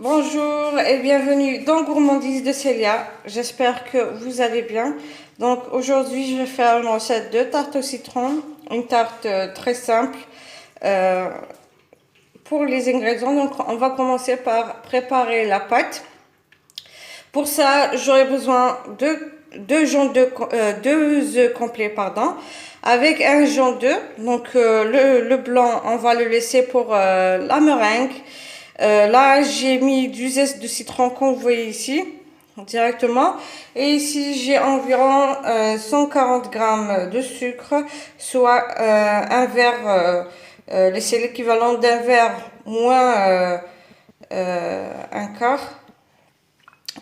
Bonjour et bienvenue dans Gourmandise de Célia. J'espère que vous allez bien. Donc aujourd'hui, je vais faire une recette de tarte au citron, une tarte très simple. Euh, pour les ingrédients, donc on va commencer par préparer la pâte. Pour ça, j'aurai besoin de deux œufs complets, pardon, avec un jaune d'œuf. Donc le blanc, on va le laisser pour la meringue. Là, j'ai mis du zeste de citron comme vous voyez ici, directement. Et ici, j'ai environ 140 grammes de sucre, soit un verre, c'est l'équivalent d'un verre moins un quart.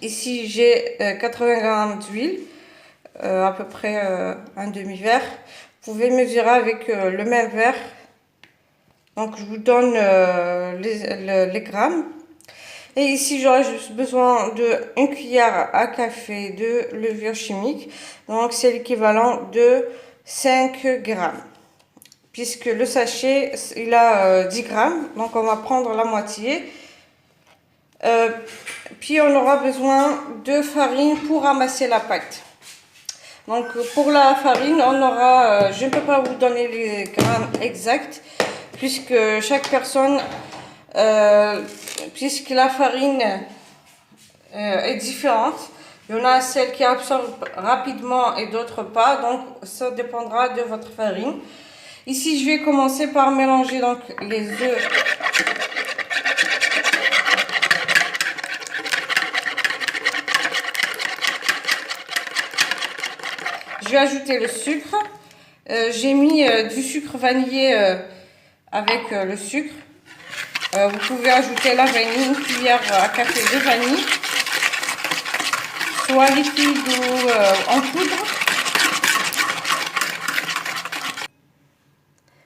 Ici, j'ai 80 grammes d'huile, à peu près un demi-verre. Vous pouvez mesurer avec le même verre. Donc, je vous donne les grammes. Et ici, j'aurai juste besoin d'une cuillère à café de levure chimique. Donc, c'est l'équivalent de 5 grammes. Puisque le sachet, il a 10 grammes. Donc, on va prendre la moitié. Puis, on aura besoin de farine pour ramasser la pâte. Donc, pour la farine, on aura, je ne peux pas vous donner les grammes exacts, puisque chaque personne, puisque la farine est différente. Il y en a celles qui absorbent rapidement et d'autres pas, donc ça dépendra de votre farine. Ici, je vais commencer par mélanger donc les œufs. Je vais ajouter le sucre. J'ai mis du sucre vanillé avec le sucre. Vous pouvez ajouter la vanille, une cuillère à café de vanille, soit liquide ou en poudre.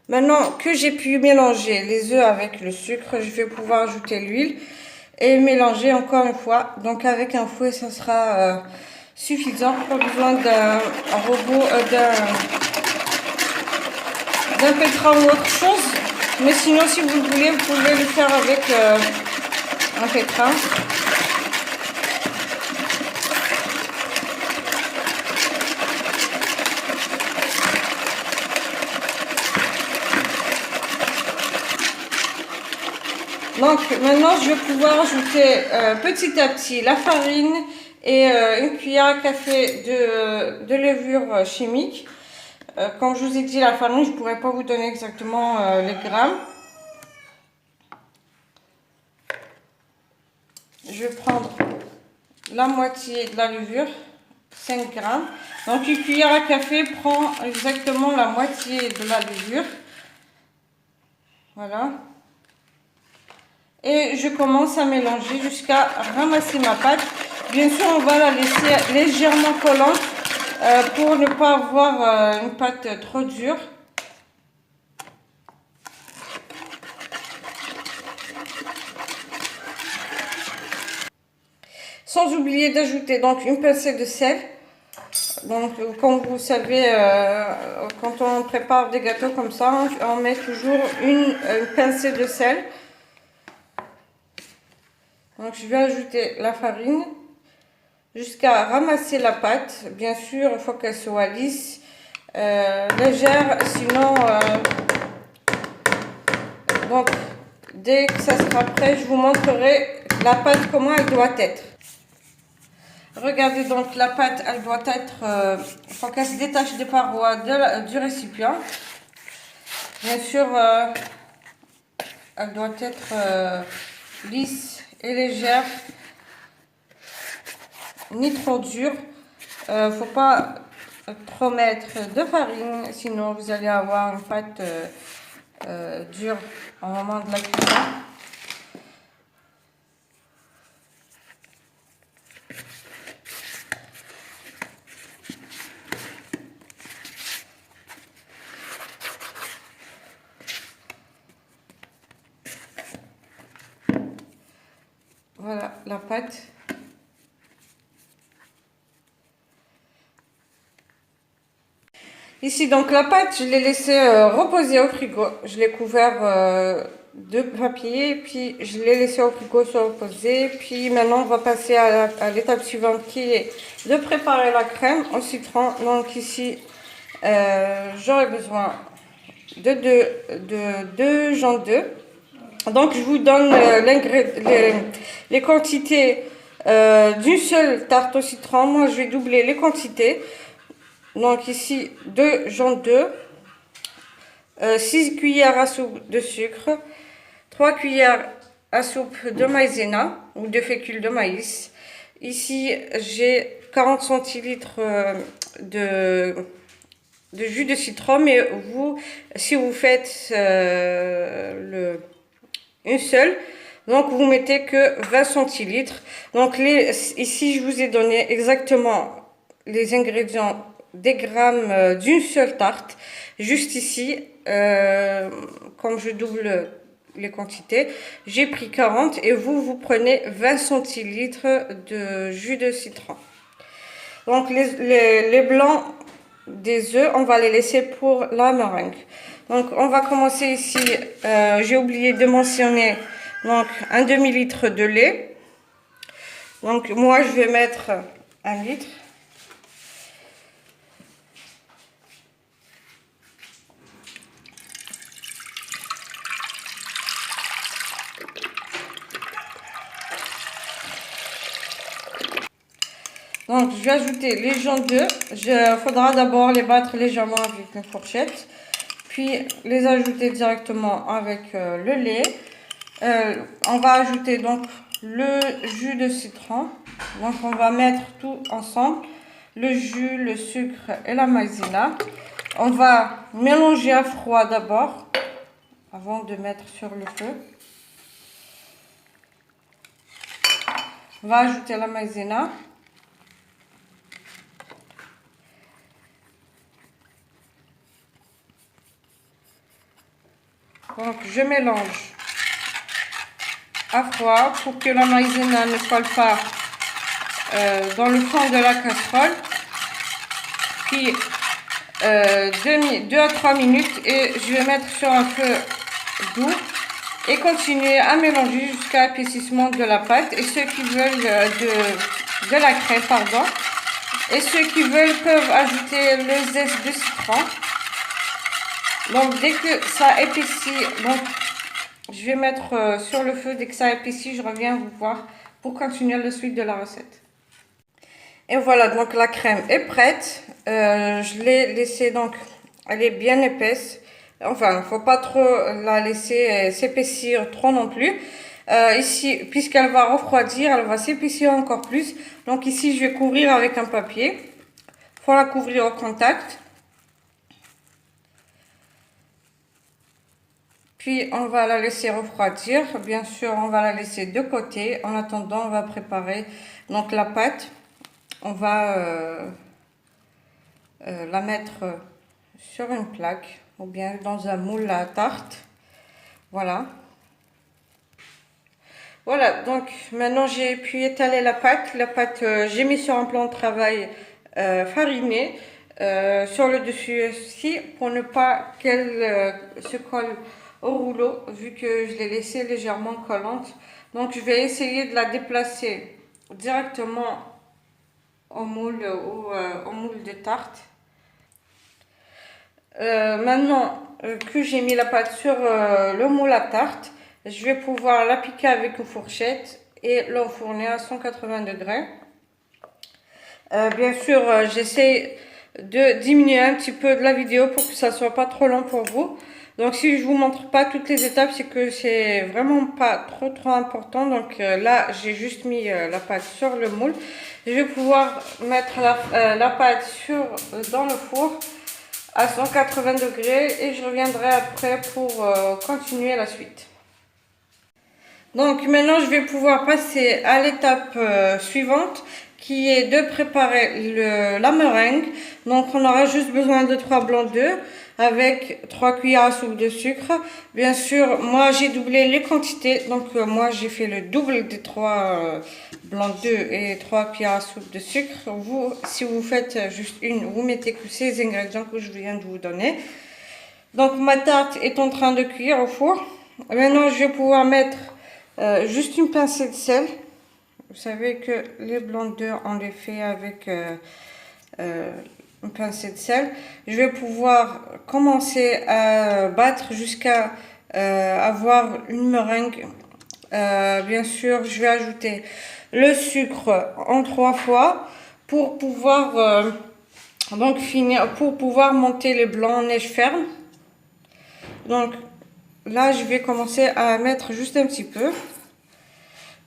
Maintenant que j'ai pu mélanger les œufs avec le sucre, je vais pouvoir ajouter l'huile et mélanger encore une fois. Donc avec un fouet, ça sera suffisant. Pas besoin d'un robot, d'un pétrin ou autre chose. Mais sinon, si vous le voulez, vous pouvez le faire avec un pétrin. Donc maintenant, je vais pouvoir ajouter petit à petit la farine et une cuillère à café de levure chimique. Comme je vous ai dit, la farine, je ne pourrais pas vous donner exactement les grammes. Je vais prendre la moitié de la levure, 5 grammes. Donc une cuillère à café prend exactement la moitié de la levure. Voilà. Et je commence à mélanger jusqu'à ramasser ma pâte. Bien sûr, on va la laisser légèrement collante pour ne pas avoir une pâte trop dure. Sans oublier d'ajouter donc une pincée de sel. Donc, comme vous savez, quand on prépare des gâteaux comme ça, on met toujours une pincée de sel. Donc, je vais ajouter la farine jusqu'à ramasser la pâte. Bien sûr, il faut qu'elle soit lisse, légère, sinon, donc, dès que ça sera prêt, je vous montrerai la pâte, comment elle doit être. Regardez donc la pâte, elle doit être, il faut qu'elle se détache des parois du récipient. Bien sûr, elle doit être lisse et légère, ni trop dure. Faut pas trop mettre de farine, sinon vous allez avoir une pâte dure au moment de la cuisson. Voilà la pâte. Ici donc la pâte, je l'ai laissée reposer au frigo. Je l'ai couvert de papier, puis je l'ai laissé au frigo se reposer. Puis maintenant on va passer à l'étape suivante qui est de préparer la crème au citron. Donc ici j'aurai besoin de deux gens d'œufs. Donc je vous donne les quantités d'une seule tarte au citron. Moi je vais doubler les quantités. Donc ici 2 jaunes d'œufs, 6 cuillères à soupe de sucre, 3 cuillères à soupe de maïzena ou de fécule de maïs. Ici j'ai 40 centilitres de jus de citron, mais vous, si vous faites une seule, donc vous mettez que 20 centilitres. Donc ici je vous ai donné exactement les ingrédients des grammes d'une seule tarte. Juste ici, comme je double les quantités, j'ai pris 40 et vous prenez 20 centilitres de jus de citron. Donc les blancs des œufs, on va les laisser pour la meringue. Donc on va commencer ici, j'ai oublié de mentionner donc un demi-litre de lait. Donc moi je vais mettre 1 litre. Donc je vais ajouter les jaunes d'œufs. Il faudra d'abord les battre légèrement avec une fourchette, puis les ajouter directement avec le lait. On va ajouter donc le jus de citron. Donc on va mettre tout ensemble, le jus, le sucre et la maïzena. On va mélanger à froid d'abord, avant de mettre sur le feu. On va ajouter la maïzena. Donc je mélange à froid pour que la maïzena ne colle pas dans le fond de la casserole. Puis 2 à 3 minutes et je vais mettre sur un feu doux et continuer à mélanger jusqu'à l'épaississement de la pâte. Et ceux qui veulent de la crème, pardon, et ceux qui veulent peuvent ajouter le zeste de citron. Donc dès que ça épaissit, donc je vais mettre sur le feu. Dès que ça épaissit, je reviens vous voir pour continuer la suite de la recette. Et voilà, donc la crème est prête. Je l'ai laissée, donc elle est bien épaisse. Enfin, il ne faut pas trop la laisser s'épaissir trop non plus. Ici, puisqu'elle va refroidir, elle va s'épaissir encore plus. Donc ici, je vais couvrir avec un papier. Il faut la couvrir au contact. Puis on va la laisser refroidir. Bien sûr, on va la laisser de côté. En attendant, on va préparer donc la pâte. On va la mettre sur une plaque ou bien dans un moule à tarte. Voilà. Voilà, donc maintenant j'ai pu étaler la pâte. La pâte, j'ai mis sur un plan de travail fariné sur le dessus aussi pour ne pas qu'elle se colle au rouleau, vu que je l'ai laissée légèrement collante. Donc je vais essayer de la déplacer directement au moule ou au moule de tarte. Maintenant que j'ai mis la pâte sur le moule à tarte, je vais pouvoir la piquer avec une fourchette et l'enfourner à 180 degrés. Bien sûr, j'essaie de diminuer un petit peu de la vidéo pour que ça soit pas trop long pour vous. Donc si je vous montre pas toutes les étapes, c'est que c'est vraiment pas trop important. Donc là, j'ai juste mis la pâte sur le moule. Je vais pouvoir mettre la pâte dans le four à 180 degrés et je reviendrai après pour continuer la suite. Donc maintenant, je vais pouvoir passer à l'étape suivante, qui est de préparer la meringue. Donc on aura juste besoin de 3 blancs d'œufs avec 3 cuillères à soupe de sucre. Bien sûr, moi j'ai doublé les quantités, donc moi j'ai fait le double des 3 blancs d'œufs et 3 cuillères à soupe de sucre. Vous, si vous faites juste une, vous mettez que ces ingrédients que je viens de vous donner. Donc ma tarte est en train de cuire au four. Maintenant, je vais pouvoir mettre juste une pincée de sel. Vous savez que les blancs d'œufs, on les fait avec une pincée de sel. Je vais pouvoir commencer à battre jusqu'à avoir une meringue. Bien sûr, je vais ajouter le sucre en 3 fois pour pouvoir donc finir, pour pouvoir monter les blancs en neige ferme. Donc là, je vais commencer à mettre juste un petit peu.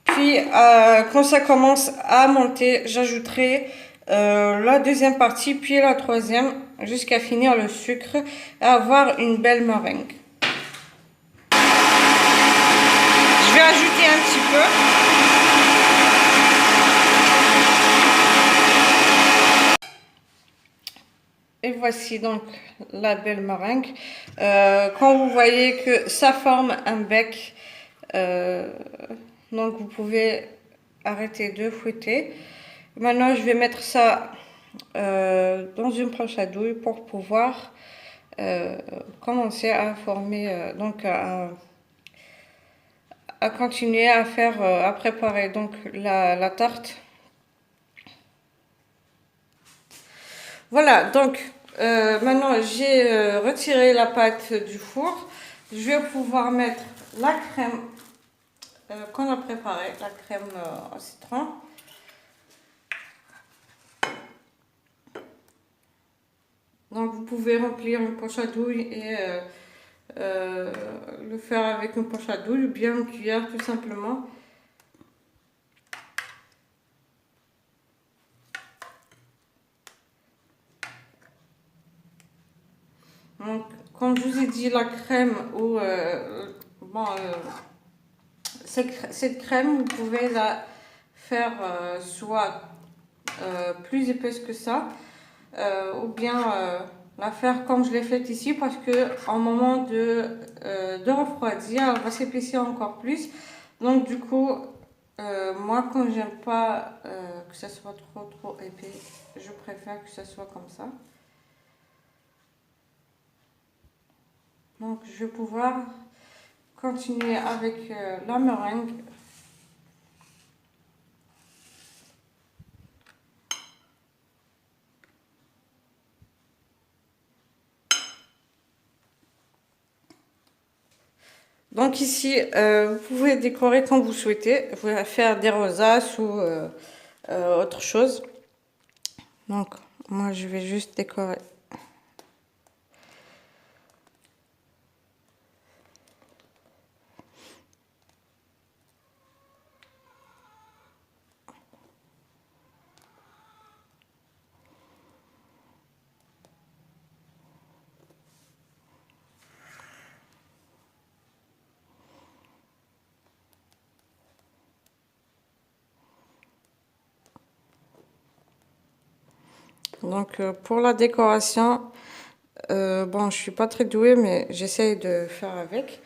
Puis, quand ça commence à monter, j'ajouterai la deuxième partie, puis la troisième, jusqu'à finir le sucre et avoir une belle meringue. Je vais ajouter un petit peu. Et voici donc la belle meringue. Quand vous voyez que ça forme un bec, donc vous pouvez arrêter de fouetter. Maintenant, je vais mettre ça dans une planche à douille pour pouvoir commencer à former, donc à continuer à faire, à préparer donc la tarte. Voilà, donc maintenant j'ai retiré la pâte du four. Je vais pouvoir mettre la crème qu'on a préparée, la crème au citron. Donc vous pouvez remplir une poche à douille et le faire avec une poche à douille ou bien une cuillère tout simplement. Donc comme je vous ai dit, la crème ou cette crème, vous pouvez la faire soit plus épaisse que ça ou bien la faire comme je l'ai faite ici, parce que en moment de refroidir, elle va s'épaissir encore plus. Donc du coup, moi quand j'aime pas que ça soit trop épais, je préfère que ça soit comme ça. Donc je vais pouvoir continuer avec la meringue. Donc ici, vous pouvez décorer comme vous souhaitez. Vous pouvez faire des rosaces ou autre chose. Donc moi je vais juste décorer. Donc pour la décoration, bon, je suis pas très douée, mais j'essaye de faire avec.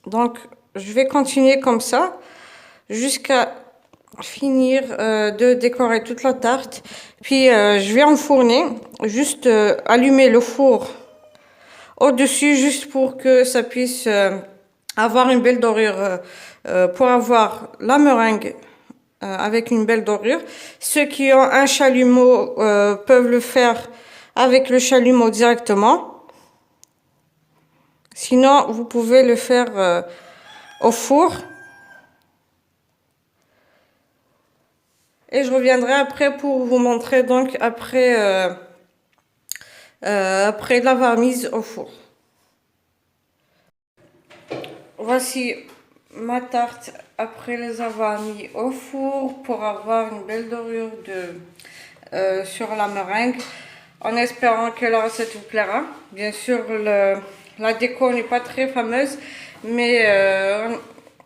Donc je vais continuer comme ça jusqu'à finir de décorer toute la tarte. Puis je vais enfourner, juste allumer le four au-dessus, juste pour que ça puisse avoir une belle dorure, pour avoir la meringue avec une belle dorure. Ceux qui ont un chalumeau peuvent le faire avec le chalumeau directement. Sinon, vous pouvez le faire au four. Et je reviendrai après pour vous montrer donc après l'avoir mise au four. Voici ma tarte après les avoir mis au four pour avoir une belle dorure sur la meringue, en espérant que la recette vous plaira. Bien sûr, la déco n'est pas très fameuse, mais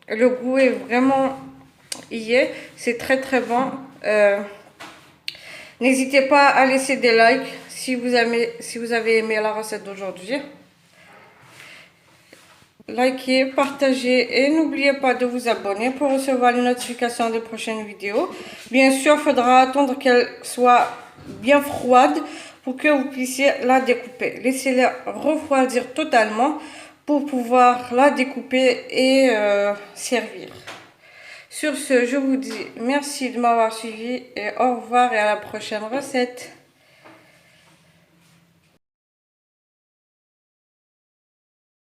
le goût est vraiment y est. C'est très très bon. N'hésitez pas à laisser des likes si vous avez aimé la recette d'aujourd'hui. Likez, partagez et n'oubliez pas de vous abonner pour recevoir les notifications des prochaines vidéos. Bien sûr, il faudra attendre qu'elle soit bien froide pour que vous puissiez la découper. Laissez-la refroidir totalement pour pouvoir la découper et servir. Sur ce, je vous dis merci de m'avoir suivi et au revoir et à la prochaine recette.